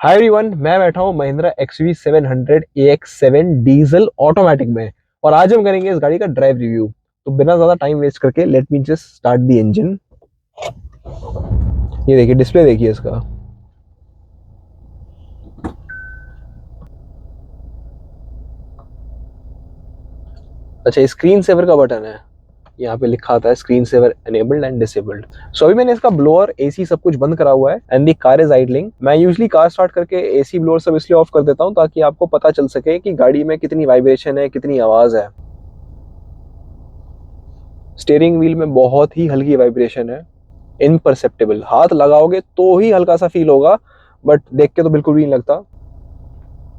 Hi everyone, मैं बैठा हूँ Mahindra XV700 AX7 diesel automatic में। और आज हम करेंगे इस गाड़ी का ड्राइव रिव्यू। तो बिना ज्यादा टाइम वेस्ट करके let me just start the engine. ये देखिए, डिस्प्ले देखिए इसका। अच्छा, स्क्रीन सेवर का बटन है। यहाँ पे लिखा आता है screen saver enabled and disabled. So अभी मैंने इसका ब्लोअर, एसी सब कुछ बंद करा हुआ है and the car is idling. मैं यूजली कार स्टार्ट करके एसी ब्लोअर सब इसलिए ऑफ कर देता हूँ ताकि आपको पता चल सके कि गाड़ी में कितनी वाइब्रेशन है, कितनी आवाज है। स्टीयरिंग व्हील में बहुत ही हल्की वाइब्रेशन है, इनपरसेप्टेबल। हाथ लगाओगे तो ही हल्का सा फील होगा, बट देख के तो बिल्कुल भी नहीं लगता।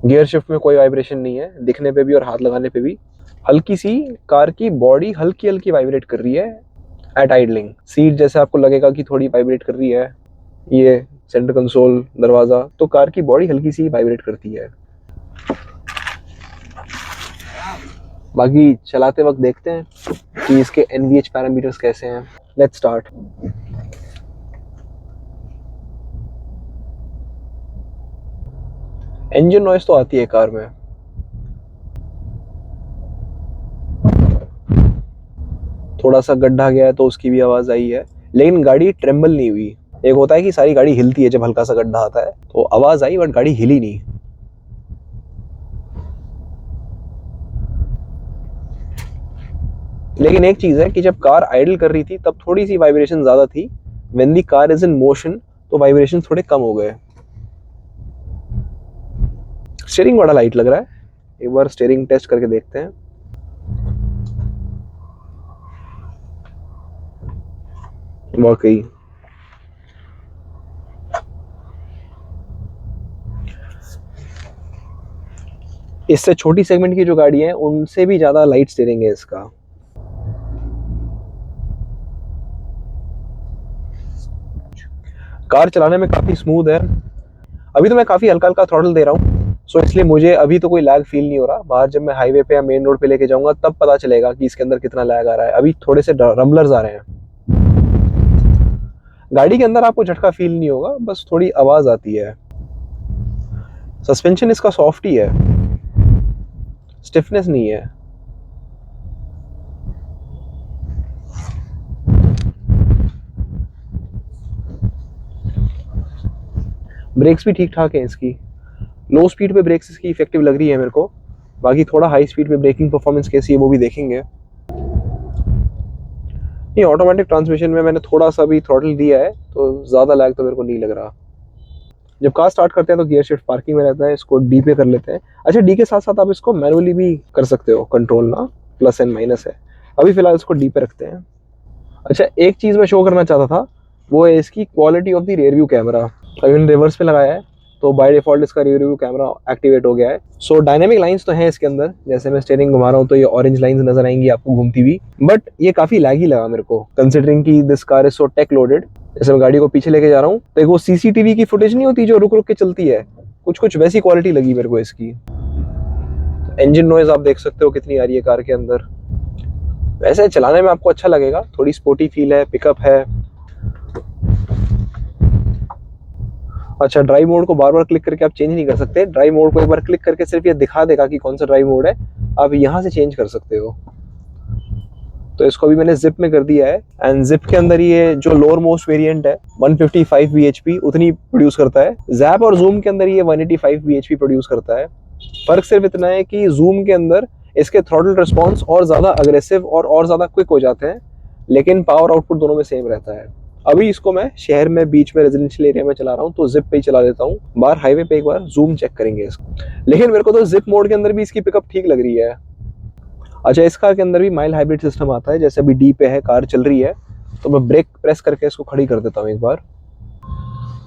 गियर शिफ्ट में कोई वाइब्रेशन नहीं है, दिखने पे भी और हाथ लगाने पे भी। हल्की सी कार की बॉडी हल्की हल्की वाइब्रेट कर रही है एट आइडलिंग। सीट जैसे आपको लगेगा कि थोड़ी वाइब्रेट कर रही है। ये सेंटर कंसोल, दरवाजा, तो कार की बॉडी हल्की सी वाइब्रेट करती है। बाकी चलाते वक्त देखते हैं कि इसके NVH पैरामीटर्स कैसे हैं। Let's start. इंजन नॉइस तो आती है कार में। थोड़ा सा गड्ढा गया है तो उसकी भी आवाज आई है, लेकिन गाड़ी ट्रेम्बल नहीं हुई। एक होता है कि सारी गाड़ी हिलती है जब हल्का सा गड्ढा आता है, तो आवाज आई बट गाड़ी हिली नहीं। लेकिन एक चीज है कि जब कार आइडल कर रही थी तब थोड़ी सी वाइब्रेशन ज्यादा थी। When the car is in motion तो वाइब्रेशन थोड़े कम हो गए। स्टीयरिंग बड़ा लाइट लग रहा है। एक बार स्टीयरिंग टेस्ट करके देखते हैं। वाकई इससे छोटी सेगमेंट की जो गाड़ी है उनसे भी ज्यादा लाइट स्टीयरिंग है इसका। कार चलाने में काफी स्मूथ है। अभी तो मैं काफी हल्का हल्का थ्रॉटल दे रहा हूँ, सो इसलिए मुझे अभी तो कोई लैग फील नहीं हो रहा। बाहर जब मैं हाईवे पे या मेन रोड पे लेके जाऊंगा तब पता चलेगा कि इसके अंदर कितना लैग आ रहा है। अभी थोड़े से रम्बलर्स आ रहे हैं। गाड़ी के अंदर आपको झटका फील नहीं होगा, बस थोड़ी आवाज आती है। सस्पेंशन इसका सॉफ्ट ही है, स्टिफनेस नहीं है। ब्रेक्स भी ठीक ठाक है इसकी। लो स्पीड पे ब्रेक्स इसकी इफेक्टिव लग रही है मेरे को। बाकी थोड़ा हाई स्पीड पे ब्रेकिंग परफॉर्मेंस कैसी है वो भी देखेंगे। नहीं, ऑटोमेटिक ट्रांसमिशन में मैंने थोड़ा सा भी थ्रॉटल दिया है तो ज्यादा लैग तो मेरे को नहीं लग रहा। जब कार स्टार्ट करते हैं तो गियर शिफ्ट पार्किंग में रहता है, इसको डी पे कर लेते हैं। अच्छा, डी के साथ साथ आप इसको मैनुअली भी कर सकते हो कंट्रोल ना, प्लस एंड माइनस है। अभी फिलहाल इसको डी पे रखते हैं। अच्छा, एक चीज मैं शो करना चाहता था, वो है इसकी quality of the rear view camera. अभी मैंने रिवर्स पे लगाया है तो बाय डिफॉल्ट इसका रियर व्यू कैमरा एक्टिवेट हो गया है। सो डायनेमिक लाइंस तो हैं इसके अंदर। जैसे मैं स्टीयरिंग घुमा रहा हूँ तो ये ऑरेंज लाइंस नजर आएंगी आपको घूमती हुई, बट ये काफी लैगी लगा मेरे को, कंसिडरिंग की this car is so tech loaded. जैसे मैं गाड़ी को पीछे लेके जा रहा हूँ तो एक वो CCTV की फुटेज नहीं होती जो रुक रुक के चलती है, कुछ कुछ वैसी क्वालिटी लगी मेरे को इसकी। इंजन नॉइज आप देख सकते हो कितनी आ रही है कार के अंदर। वैसे चलाने में आपको अच्छा लगेगा, थोड़ी स्पोर्टी फील है, पिकअप है। अच्छा, ड्राइव मोड को बार बार क्लिक करके आप चेंज नहीं कर सकते। ड्राइव मोड को एक बार क्लिक करके सिर्फ ये दिखा देगा कि कौन सा ड्राइव मोड है, आप यहाँ से चेंज कर सकते हो। तो इसको भी मैंने जिप में कर दिया है एंड जिप के अंदर ये जो लोअर मोस्ट वेरिएंट है 155 bhp उतनी प्रोड्यूस करता है। जैप और जूम के अंदर ये 185 bhp प्रोड्यूस करता है। फर्क सिर्फ इतना है कि जूम के अंदर इसके थ्रॉटल रिस्पॉन्स और ज्यादा अग्रेसिव और ज्यादा क्विक हो जाते हैं, लेकिन पावर आउटपुट दोनों में सेम रहता है। अभी इसको मैं शहर में बीच में रेजिडेंशियल एरिया में चला रहा हूँ तो जिप पे ही चला लेता हूँ। बाहर हाईवे पे एक बार जूम चेक करेंगे इसको। लेकिन मेरे को तो जिप मोड के अंदर भी इसकी पिकअप ठीक लग रही है। अच्छा, इस कार के अंदर भी माइल्ड हाइब्रिड सिस्टम आता है। जैसे अभी डी पे है, कार चल रही है, तो मैं ब्रेक प्रेस करके इसको खड़ी कर देता हूँ एक बार।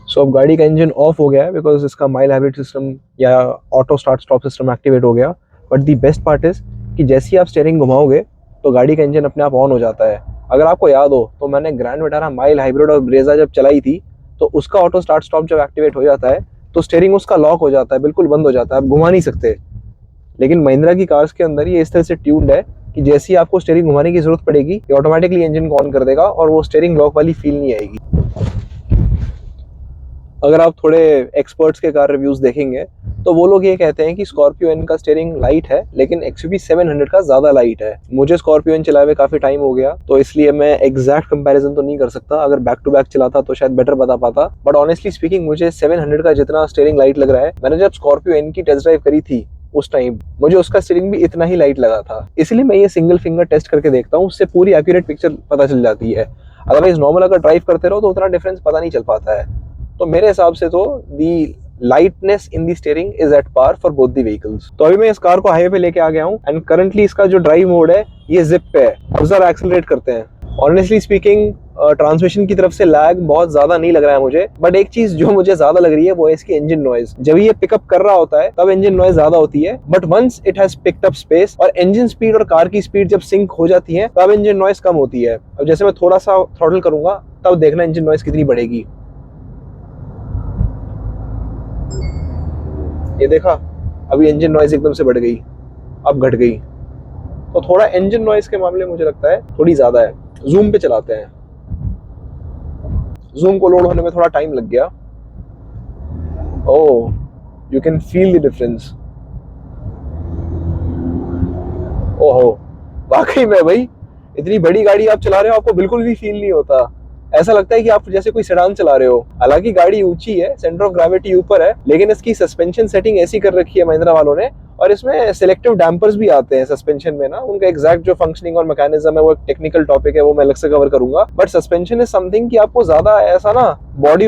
सो अब गाड़ी का इंजन ऑफ हो गया है बिकॉज इसका माइल्ड हाइब्रिड सिस्टम या auto start stop system activate हो गया। But the best part is कि जैसे ही आप स्टीयरिंग घुमाओगे तो गाड़ी का इंजन अपने आप ऑन हो जाता है। अगर आपको याद हो तो मैंने ग्रैंड विटारा माइल्ड हाइब्रिड और ब्रेजा जब चलाई थी तो उसका ऑटो स्टार्ट स्टॉप जब एक्टिवेट हो जाता है तो स्टीयरिंग उसका लॉक हो जाता है, बिल्कुल बंद हो जाता है, आप घुमा नहीं सकते। लेकिन महिंद्रा की कार्स के अंदर ये इस तरह से ट्यून्ड है कि जैसे ही आपको स्टीयरिंग घुमाने की जरूरत पड़ेगी ये ऑटोमेटिकली इंजन को ऑन कर देगा और वो स्टीयरिंग लॉक वाली फील नहीं आएगी। अगर आप थोड़े एक्सपर्ट्स के कार रिव्यूज देखेंगे तो वो लोग ये कहते हैं कि स्कॉर्पियो एन का स्टीयरिंग लाइट है, लेकिन XUV 700 का ज्यादा लाइट है। मुझे स्कॉर्पियो एन चलाए हुए काफी टाइम हो गया, तो इसलिए मैं एग्जैक्ट कंपैरिजन तो नहीं कर सकता। अगर बैक टू बैक चलाता तो शायद बेटर बता पाता, बट ऑनेस्टली स्पीकिंग मुझे 700 का जितना स्टीयरिंग लाइट लग रहा है, मैंने जब स्कॉर्पियो एन की टेस्ट ड्राइव करी थी उस टाइम मुझे उसका स्टीयरिंग भी इतना ही लाइट लगा था। इसलिए मैं ये सिंगल फिंगर टेस्ट करके देखता हूँ, उससे पूरी एक्यूरेट पिक्चर पता चल जाती है। अदरवाइज नॉर्मल अगर ड्राइव करते रहो तो उतना डिफरेंस पता नहीं चल पाता है। तो मेरे हिसाब से तो the lightness in the steering is at par for both the vehicles. तो अभी मैं इस कार को हाईवे पे लेके आ गया हूँ एंड करंटली इसका जो ड्राइव मोड है ये जिप पे है। अब जरा एक्सेलरेट करते हैं। ऑनेस्टली स्पीकिंग ट्रांसमिशन की तरफ से लैग बहुत ज्यादा नहीं लग रहा है मुझे, बट एक चीज जो मुझे ज्यादा लग रही है वो है इसकी इंजन नॉइज। जब ये पिकअप कर रहा होता है तब इंजन नॉइज ज्यादा होती है, but once it has picked up space और इंजन स्पीड और कार की स्पीड जब सिंक हो जाती है तब इंजन नॉइज कम होती है। अब जैसे मैं थोड़ा सा थ्रॉटल करूंगा तब देखना इंजन नॉइज कितनी बढ़ेगी। ये देखा, अभी इंजन नॉइज एकदम से बढ़ गई, अब घट गई। तो थोड़ा इंजन नॉइज के मामले में मुझे लगता है थोड़ी ज्यादा है। जूम पे चलाते हैं। जूम को लोड होने में थोड़ा टाइम लग गया। Oh, you can feel the difference. ओहो, वाकई में भाई इतनी बड़ी गाड़ी आप चला रहे हो आपको बिल्कुल भी फील नहीं होता। ऐसा लगता है कि आप जैसे कोई सेडान चला रहे हो। हालांकि गाड़ी ऊंची है, सेंटर ऑफ ग्रेविटी ऊपर है, लेकिन इसकी सस्पेंशन सेटिंग ऐसी कर रखी है महिंद्रा वालों ने, और इसमें सिलेक्टिव डैम्पर्स भी आते हैं सस्पेंशन में ना। उनका एग्जैक्ट जो फंक्शनिंग और मैकेनिज्म है वो एक टेक्निकल टॉपिक है, वो मैं अलग से कवर करूंगा। बट सस्पेंशन इज समथिंग कि आपको ज्यादा ऐसा ना बॉडी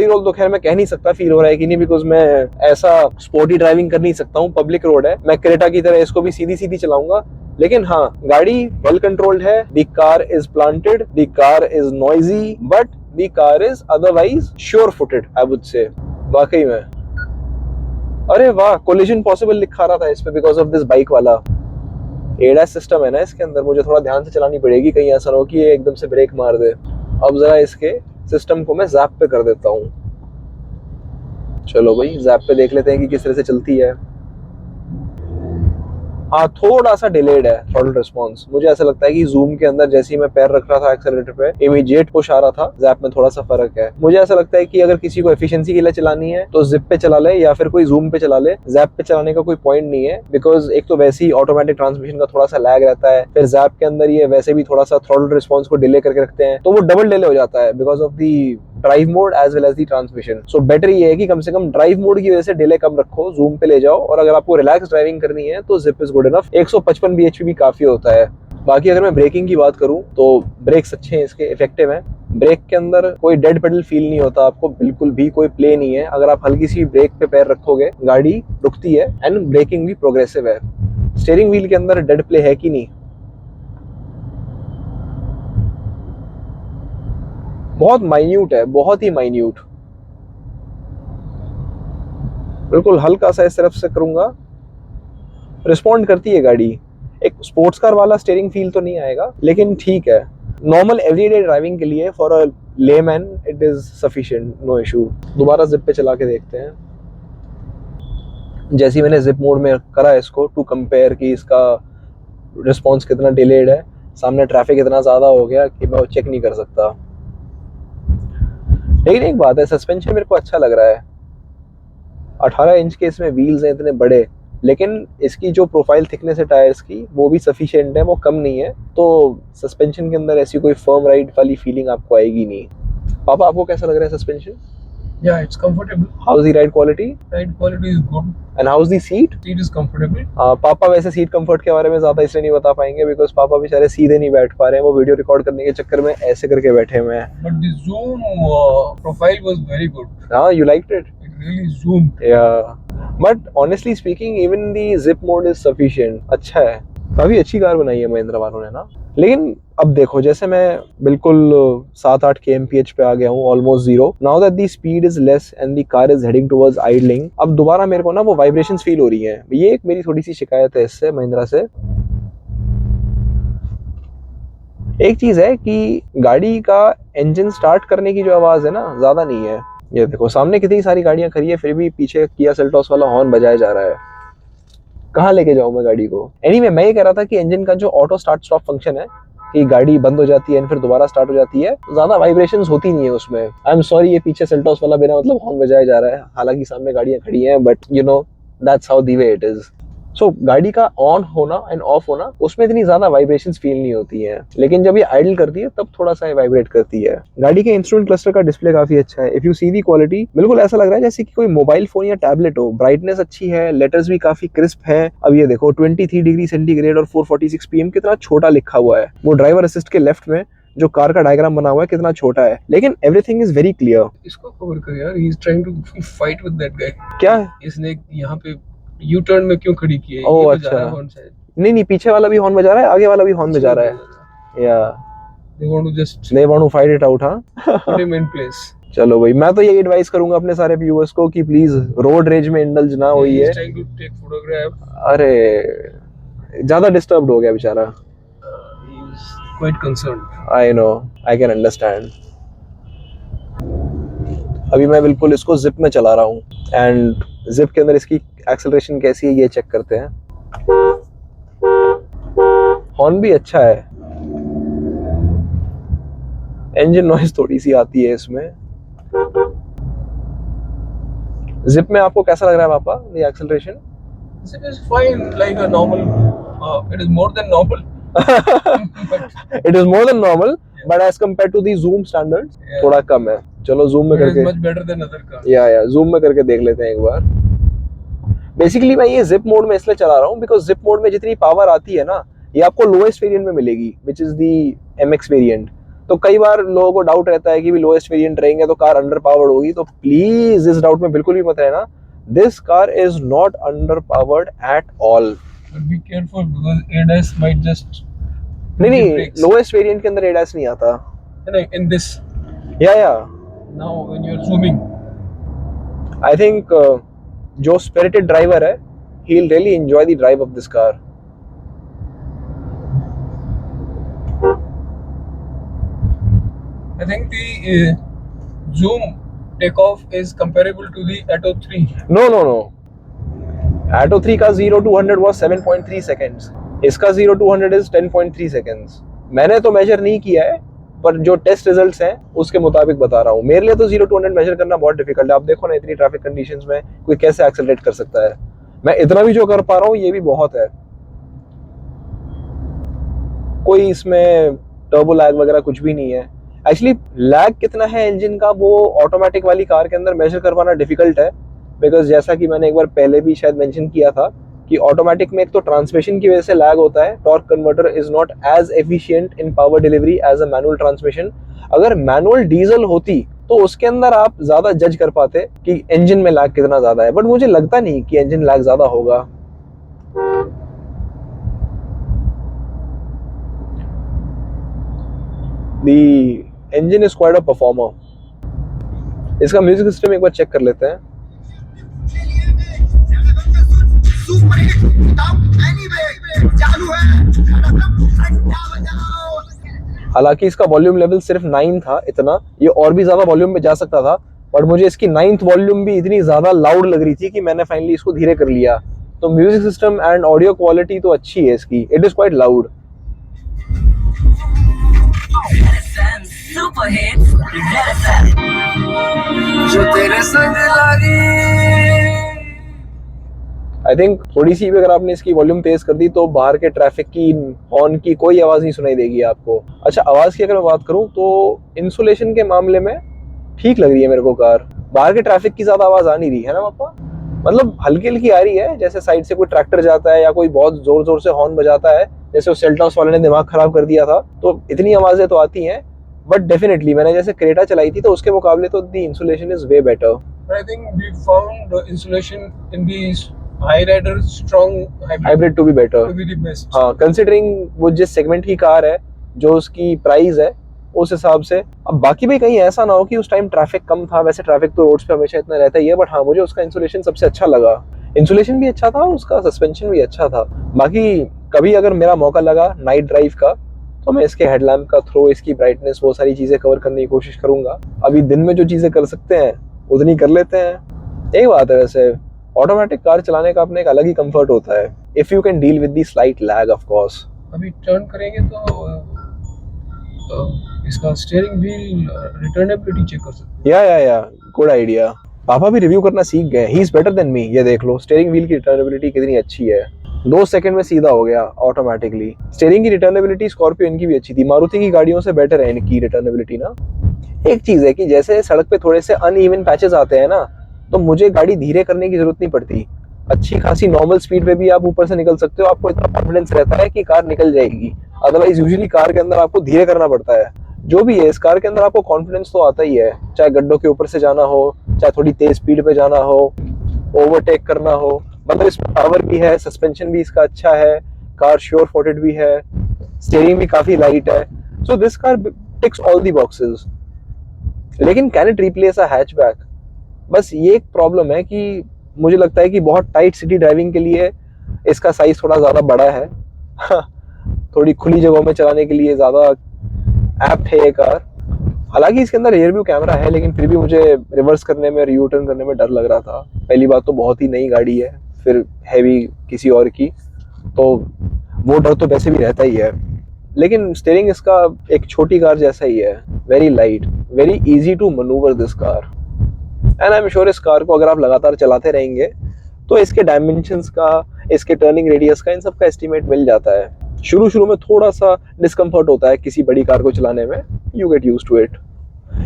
रोल तो खैर मैं कह नहीं सकता फील हो रहा है कि नहीं, बिकॉज मैं ऐसा स्पोर्टी ड्राइविंग कर नहीं सकता हूँ। पब्लिक रोड है, मैं क्रेटा की तरह इसको भी सीधी सीधी चलाऊंगा। लेकिन हाँ, गाड़ी वेल कंट्रोल्ड है। The car is planted, the car is noisy, but the car is otherwise sure footed I would say. वाकई में अरे वाह, कोलिजन पॉसिबल लिखा रहा था इस पे बिकॉज ऑफ दिस बाइक वाला। एडास सिस्टम है ना इसके अंदर, मुझे थोड़ा ध्यान से चलानी पड़ेगी, कहीं ऐसा ना हो कि ये एकदम से ब्रेक मार दे। अब जरा इसके सिस्टम को मैं जैप पे कर देता हूँ। चलो भाई, जैप पे देख लेते हैं कि किस तरह से चलती है। हाँ, थोड़ा सा डिलेड है थ्रॉटल रिस्पॉन्स। मुझे ऐसा लगता है कि जूम के अंदर जैसे ही मैं पैर रख रहा था एक्सेलरेटर पे, इमीडिएट पुश आ रहा था। जैप में थोड़ा सा फर्क है। मुझे ऐसा लगता है कि अगर किसी को एफिशिएंसी के लिए चलानी है तो जिप पे चला ले या फिर कोई जूम पे चला ले। जैप पे चलाने का कोई पॉइंट नहीं है, बिकॉज एक तो वैसे ही ऑटोमेटिक ट्रांसमिशन का थोड़ा सा लैग रहता है, फिर जैप के अंदर ये वैसे भी थोड़ा सा थ्रॉटल रिस्पॉन्स को डिले करके रखते हैं, तो वो डबल डिले हो जाता है because of the drive mode as well as the transmission. So better ये है कि कम से कम ड्राइव मोड की वजह से डिले कम रखो, जूम पे ले जाओ, और अगर आपको रिलैक्स ड्राइविंग करनी है तो zip is good enough. 155 bhp भी काफी होता है। बाकी अगर मैं ब्रेकिंग की बात करूं तो ब्रेक्स अच्छे हैं इसके, इफेक्टिव हैं। ब्रेक के अंदर कोई डेड पेडल फील नहीं होता आपको, बिल्कुल भी कोई प्ले नहीं है। अगर आप हल्की सी ब्रेक पे पैर रखोगे गाड़ी रुकती है, एंड ब्रेकिंग भी प्रोग्रेसिव है। स्टीयरिंग व्हील के अंदर डेड प्ले है कि नहीं? बहुत माइन्यूट है, बहुत ही माइन्यूट। बिल्कुल हल्का सा इस तरफ से करूंगा, रिस्पॉन्ड करती है गाड़ी। एक स्पोर्ट्स कार वाला स्टीयरिंग फील तो नहीं आएगा, लेकिन ठीक है। नॉर्मल एवरीडे ड्राइविंग के लिए for a layman it is sufficient, no issue. दोबारा जिप पे चला के देखते हैं। जैसे मैंने जिप मोड में करा इसको टू कंपेयर कि इसका रिस्पॉन्स कितना डिलेड है, सामने ट्रैफिक इतना ज्यादा हो गया कि मैं वो चेक नहीं कर सकता। लेकिन एक बात है, सस्पेंशन मेरे को अच्छा लग रहा है। 18 इंच के इसमें व्हील्स हैं इतने बड़े, लेकिन इसकी जो प्रोफाइल थिकनेस है टायर्स की वो भी सफिशिएंट है, वो कम नहीं है। तो सस्पेंशन के अंदर ऐसी कोई फर्म राइड वाली फीलिंग आपको आएगी नहीं। पापा, आपको कैसा लग रहा है suspension? Yeah, it's comfortable. How is the ride quality? Ride quality is good. And how is the seat? Seat is comfortable. पापा वैसे सीट कंफर्ट के बारे में ज्यादा इसलिए नहीं बता पाएंगे बिकॉज पापा बेचारे सीधे नहीं बैठ पा रहे हैं, वो वीडियो रिकॉर्ड करने के चक्कर में ऐसे करके बैठे हुए हैं। But the zoom profile was very good. हाँ, you liked it? It really zoomed. Yeah. But honestly speaking, even the zip mode is sufficient. अच्छा है, काफी अच्छी कार बनाई है महिंद्रा वालों ने ना। लेकिन अब देखो, जैसे मैं बिल्कुल 7-8 kmph पे आ गया हूँ, almost zero. Now that the speed is less and the car is heading towards idling, अब दोबारा मेरे को ना वो वाइब्रेशंस फील हो रही हैं। ये एक मेरी थोड़ी सी शिकायत है इससे, महिंद्रा से। एक चीज है कि गाड़ी का इंजन स्टार्ट करने की जो आवाज है ना, ज्यादा नहीं है। ये देखो, सामने कितनी सारी गाड़ियां खड़ी है, फिर भी पीछे किया सेल्टॉस वाला हॉर्न बजाया जा रहा है। कहाँ लेके जाऊं मैं गाड़ी को? एनीवे, मैं ये कह रहा था कि इंजन का जो ऑटो स्टार्ट स्टॉप फंक्शन है कि गाड़ी बंद हो जाती है और फिर दोबारा स्टार्ट हो जाती है, ज्यादा वाइब्रेशंस होती नहीं है उसमें। आई एम सॉरी ये पीछे सेल्टॉस वाला बिना मतलब हॉर्न बजाया जा रहा है, हालांकि सामने गाड़ियां खड़ी हैं, but you know that's how the way it is. So गाड़ी का ऑन होना एंड ऑफ होना उसमें इतनी ज्यादा वाइब्रेशंस फील नहीं होती हैं, लेकिन जब ये आइडल करती है तब थोड़ा सा वाइब्रेट करती है। गाड़ी के इंस्ट्रूमेंट क्लस्टर का डिस्प्ले काफी अच्छा है। If you see the quality, बिल्कुल ऐसा लग रहा है जैसे कि कोई मोबाइल फोन या टैबलेट हो। ब्राइटनेस अच्छी है, लेटर्स भी काफी क्रिस्प है। अब ये देखो 23 डिग्री सेंटीग्रेड और 446 PM कितना छोटा लिखा हुआ है। वो ड्राइवर असिस्ट के लेफ्ट में जो कार का डायग्राम बना हुआ है कितना छोटा है, लेकिन एवरीथिंग इज वेरी क्लियर। इसको कवर कर यार, he is trying to fight with that guy. क्या है? इसने यहाँ पे यू टर्न में क्यों खड़ी की है? ओह, ये अच्छा। बजा रहा है हॉर्न शायद। नहीं, पीछे वाला भी हॉर्न बजा रहा है, आगे वाला भी हॉर्न बजा रहा है। या They want to just they want to fight it out, हाँ। put him in place. चलो भाई, मैं तो यही एडवाइस करूंगा अपने सारे व्यूअर्स को कि प्लीज रोड रेज में इंडल्ज ना होइए। He is trying to take photograph. अरे ज्यादा डिस्टर्ब्ड हो गया बेचारा। He is quite concerned. I know, I can understand. अभी मैं बिल्कुल इसको जिप में चला रहा हूँ एंड जिप के अंदर इसकी एक्सेलरेशन कैसी है ये चेक करते हैं। हॉर्न भी अच्छा है, इंजन नॉइज थोड़ी सी आती है इसमें। जिप में आपको कैसा लग रहा है पापा ये acceleration? Zip is fine, like a normal. It is more than normal. But it is more than normal, but as compare to the zoom standards Yeah. थोड़ा कम है। चलो जूम में it is करके, much better than other cars. या zoom में करके देख लेते हैं एक बार। बेसिकली मैं ये जिप मोड में इसलिए चला रहा हूँ बिकॉज जिप मोड में जितनी पावर आती है ना, ये आपको लोएस्ट वेरिएंट में मिलेगी, which is the MX variant. तो कई बार लोगों को डाउट रहता है कि भी लोएस्ट वेरिएंट रहेंगे तो कार अंडर पावर्ड होगी, तो प्लीज इस डाउट में बिल्कुल भी मत रहना। This car is not under powered at all. But be careful because ADAS might just. नहीं, brakes. लोएस्ट वेरिएंट के अंदर ADAS नहीं आता। Like in this. या Now when you're zooming. I think जो स्पिरिटेड ड्राइवर है, he will really enjoy the drive of this car. I think the zoom takeoff is comparable to the Atto 3. No, Atto 3 का 0 to 100 was 7.3 seconds, इसका 0 to 100 is 10.3 seconds। मैंने तो major नहीं किया है, पर जो टेस्ट रिजल्ट्स हैं उसके मुताबिक बता रहा हूँ। मेरे लिए तो 0 to 100 मेजर करना बहुत डिफिकल्ट है। आप देखो ना इतनी ट्रैफिक कंडीशंस में कोई कैसे एक्सेलरेट कर सकता है। मैं इतना भी जो कर पा रहा हूँ ये भी बहुत है। कोई इसमें टर्बो लैग वगैरह कुछ भी नहीं है। एक्चुअली लैग कितना है इंजन का वो ऑटोमेटिक वाली कार के अंदर मेजर कर पाना डिफिकल्ट है, बिकॉज जैसा कि मैंने एक बार पहले भी शायद मेंशन किया था कि ऑटोमेटिक में एक तो ट्रांसमिशन की वजह से लैग होता है। Torque converter is not as efficient in power delivery as a manual transmission. अगर मैनुअल डीजल होती तो उसके अंदर आप ज्यादा जज कर पाते कि इंजन में लैग कितना ज्यादा है, बट मुझे लगता नहीं कि इंजन लैग ज्यादा होगा। The engine is quite a performer। इसका म्यूजिक सिस्टम एक बार चेक कर लेते हैं। हालांकि इसका वॉल्यूम लेवल सिर्फ 9 था, इतना ये और भी ज्यादा वॉल्यूम पे जा सकता था, बट मुझे इसकी 9th वॉल्यूम भी इतनी ज्यादा लाउड लग रही थी कि मैंने फाइनली इसको धीरे कर लिया। तो music system and audio quality तो अच्छी है इसकी, it is quite loud. I think थोड़ी सी भी अगर आपने इसकी वॉल्यूम तेज कर दी तो बाहर के ट्रैफिक की, हॉर्न की कोई आवाज नहीं सुनाई देगी आपको। अच्छा, आवाज की अगर मैं बात करूं तो इंसुलेशन के मामले में ठीक लग रही है मेरे को कार। बाहर के ट्रैफिक की ज्यादा आवाज आ नहीं रही है ना पापा, मतलब हल्की हल्की आ रही है, जैसे साइड से कोई ट्रैक्टर जाता है या कोई बहुत जोर जोर से हॉर्न बजाता है, जैसे उस सेल्टॉस वाले ने दिमाग खराब कर दिया था, तो इतनी आवाजें तो आती हैं। बट डेफिनेटली मैंने जैसे क्रेटा चलाई थी तो उसके मुकाबले तो the insulation is way better. I think we found the insulation in the high rider strong hybrid to be better. to be the best. हाँ, कंसिडरिंग वो जिस सेगमेंट की कार है, जो उसकी प्राइस है, उस हिसाब से। अब बाकी भी कहीं ऐसा ना हो कि उस टाइम ट्रैफिक कम था, वैसे ट्रैफिक तो रोड्स पे हमेशा इतना रहता ही है, बट हाँ मुझे उसका इंसुलेशन सबसे अच्छा लगा। इंसुलेशन भी अच्छा था, उसका सस्पेंशन भी अच्छा था। बाकी कभी अगर मेरा मौका लगा नाइट ड्राइव का तो मैं इसके हेडलैम्प का थ्रो, इसकी ब्राइटनेस, वो सारी चीजें कवर करने की कोशिश करूंगा। अभी दिन में जो चीजें कर सकते हैं उतनी कर लेते हैं। एक बात है वैसे, ऑटोमेटिक कार चलाने का अपने एक अलग ही कंफर्ट होता है, if you can deal with the slight lag of course. अभी टर्न करेंगे तो इसका स्टीयरिंग व्हील रिटर्नेबिलिटी चेक कर सकते हैं। या गुड आइडिया। पापा भी रिव्यू करना सीख गए, he is better than me. ये देख लो स्टीयरिंग व्हील की रिटर्नेबिलिटी कितनी अच्छी है, 2 सेकंड में सीधा हो गया ऑटोमेटिकली। स्टीयरिंग की रिटर्नेबिलिटी स्कॉर्पियो इनकी भी अच्छी थी, मारुति की गाड़ियों से बेटर है इनकी रिटर्नेबिलिटी ना। एक चीज है कि जैसे सड़क पे थोड़े से अनइवन पैचेस आते हैं ना, तो मुझे गाड़ी धीरे करने की जरूरत नहीं पड़ती। अच्छी खासी नॉर्मल स्पीड पे भी आप ऊपर से निकल सकते हो, आपको इतना कॉन्फिडेंस रहता है कि कार निकल जाएगी। अदरवाइज यूजुअली कार के अंदर आपको धीरे करना पड़ता है। जो भी है, इस कार के अंदर आपको कॉन्फिडेंस तो आता ही है, चाहे गड्ढों के ऊपर से जाना हो, चाहे थोड़ी तेज स्पीड पे जाना हो, ओवरटेक करना हो। मतलब इसमें पावर भी है, सस्पेंशन भी इसका अच्छा है, कार श्योर फुटेड भी है, स्टीयरिंग भी काफी लाइट है। So this car ticks all the boxes. लेकिन can it replace a hatchback? बस ये एक प्रॉब्लम है कि मुझे लगता है कि बहुत टाइट सिटी ड्राइविंग के लिए इसका साइज थोड़ा ज़्यादा बड़ा है। थोड़ी खुली जगहों में चलाने के लिए ज़्यादा ऐप्ट है ये कार। हालांकि इसके अंदर रियर व्यू कैमरा है, लेकिन फिर भी मुझे रिवर्स करने में और यू टर्न करने में डर लग रहा था। पहली बात तो बहुत ही नई गाड़ी है, फिर हैवी किसी और की, तो वो डर तो वैसे भी रहता ही है। लेकिन स्टीयरिंग इसका एक छोटी कार जैसा ही है, very light, very easy to manoeuvre this car. And I am sure इस कार को अगर आप लगातार चलाते रहेंगे तो इसके डायमेंशंस का, इसके टर्निंग रेडियस का, इन सब का एस्टिमेट मिल जाता है। शुरू शुरू में थोड़ा सा डिस्कम्फर्ट होता है किसी बड़ी कार को चलाने में, you get used to it,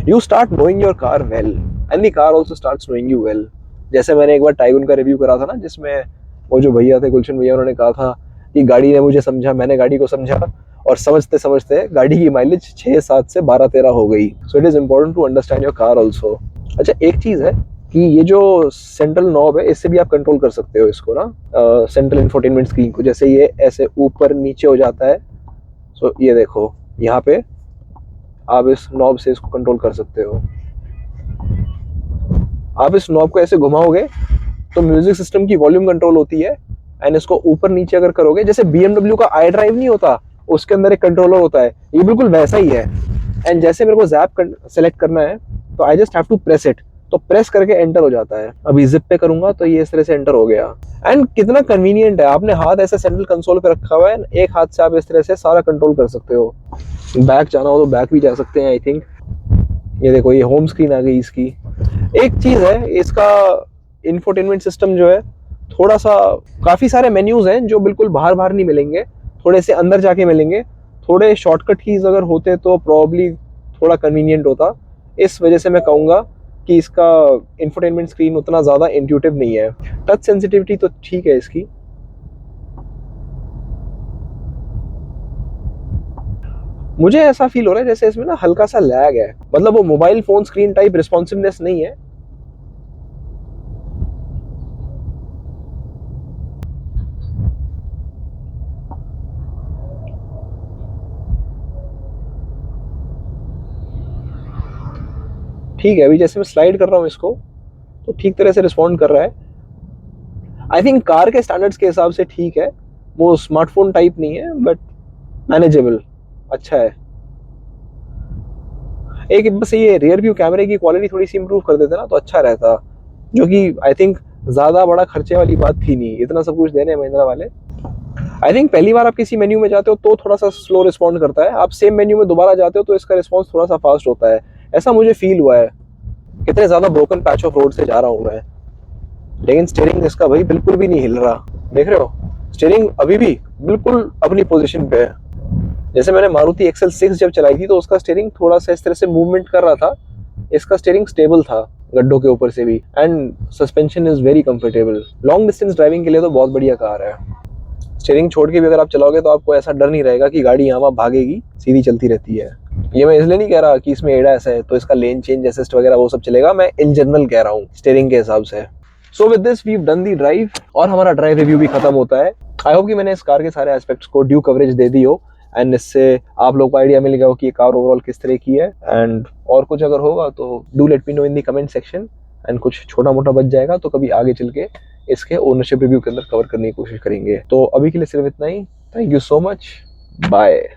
you start knowing your car well and the car also starts knowing you well. जैसे मैंने एक बार टाइगुन का रिव्यू करा था ना, जिसमें वो जो भैया थे, गुलशन भैया, उन्होंने कहा था कि गाड़ी ने मुझे समझा, मैंने गाड़ी को समझा, और समझते समझते गाड़ी की माइलेज 6-7 से 12-13 हो गई। So it is important to understand your car also. अच्छा, एक चीज है कि ये जो सेंट्रल नॉब है, इससे भी आप कंट्रोल कर सकते हो इसको ना, सेंट्रल इंफोटेनमेंट स्क्रीन को। जैसे ये ऐसे ऊपर नीचे हो जाता है, सो ये देखो यहाँ पे आप इस नॉब से इसको कंट्रोल कर सकते हो। आप इस नॉब को ऐसे घुमाओगे तो म्यूजिक सिस्टम की वॉल्यूम कंट्रोल होती है, एंड इसको ऊपर नीचे अगर करोगे, जैसे BMW का आई ड्राइव नहीं होता, उसके अंदर एक कंट्रोलर होता है, ये बिल्कुल वैसा ही है। एंड जैसे मेरे को जैप सेलेक्ट करना है तो I just have to press it, तो प्रेस करके एंटर हो जाता है। अभी जिप पे करूंगा तो ये इस तरह से एंटर हो गया। एंड कितना कन्वीनियंट है, आपने हाथ ऐसे सेंट्रल कंसोल पे रखा हुआ है, एक हाथ से आप इस तरह से सारा कंट्रोल कर सकते हो। बैक जाना हो तो बैक भी जा सकते हैं आई थिंक। ये देखो, ये होम स्क्रीन आ गई इसकी। एक चीज है, इसका इंफोटेनमेंट सिस्टम जो है, थोड़ा सा, काफी सारे मेन्यूज हैं जो बिल्कुल बाहर बाहर नहीं मिलेंगे, थोड़े से अंदर जाके मिलेंगे। थोड़े शॉर्टकट कीज अगर होते तो प्रॉब्ली थोड़ा कन्वीनियंट होता। इस वजह से मैं कहूँगा कि इसका इंफोटेनमेंट स्क्रीन उतना ज़्यादा इंट्यूटिव नहीं है। टच सेंसिटिविटी तो ठीक है इसकी। मुझे ऐसा फील हो रहा है जैसे इसमें ना हल्का सा लैग है, मतलब वो mobile phone screen type responsiveness नहीं है। ठीक है, अभी जैसे मैं स्लाइड कर रहा हूँ इसको तो ठीक तरह से रिस्पॉन्ड कर रहा है। आई थिंक कार के स्टैंडर्ड्स के हिसाब से ठीक है, वो स्मार्टफोन टाइप नहीं है, बट मैनेजेबल, अच्छा है। एक बस ये रियर व्यू कैमरे की क्वालिटी थोड़ी सी इंप्रूव कर देते ना तो अच्छा रहता, जो कि आई थिंक ज़्यादा बड़ा खर्चे वाली बात थी नहीं, इतना सब कुछ देने महिंद्रा वाले। आई थिंक पहली बार आप किसी मेन्यू में जाते हो तो थोड़ा सा स्लो रिस्पॉन्ड करता है, आप सेम मेन्यू में दोबारा जाते हो तो इसका रिस्पॉन्स थोड़ा सा फास्ट होता है, ऐसा मुझे फील हुआ है। कितने ज़्यादा ब्रोकन पैच ऑफ रोड से जा रहा हूँ मैं, लेकिन स्टीयरिंग इसका भाई बिल्कुल भी नहीं हिल रहा। देख रहे हो, स्टीयरिंग अभी भी बिल्कुल अपनी पोजीशन पे है। जैसे मैंने मारुति XL6 जब चलाई थी तो उसका स्टीयरिंग थोड़ा सा इस तरह से मूवमेंट कर रहा था, इसका स्टीयरिंग स्टेबल था गड्ढों के ऊपर से भी, and suspension is very comfortable. Long distance driving के लिए तो बहुत बढ़िया कार है। स्टीयरिंग छोड़ के भी अगर आप चलाओगे तो आपको ऐसा डर नहीं रहेगा कि गाड़ी यहाँ वहाँ भागेगी, सीधी चलती रहती है। ये मैं इसलिए नहीं कह रहा कि इसमें ADAS है तो इसका लेन चेंज असिस्ट वगैरह वो सब चलेगा, मैं इन जनरल कह रहा हूँ स्टीयरिंग के हिसाब से। So with this we have done the drive, और हमारा ड्राइव रिव्यू भी खत्म होता है। आई होप कि मैंने इस कार के सारे एस्पेक्ट्स को ड्यू कवरेज दे दी हो, एंड इससे आप लोग को आइडिया मिल गया हो कि ये कार ओवरऑल किस तरह की है। एंड और कुछ अगर होगा तो do let me know in the comment section, and कुछ छोटा मोटा बच जाएगा तो कभी आगे चल के इसके ओनरशिप रिव्यू के अंदर कवर करने की कोशिश करेंगे। तो अभी के लिए सिर्फ इतना ही। Thank you so much, bye.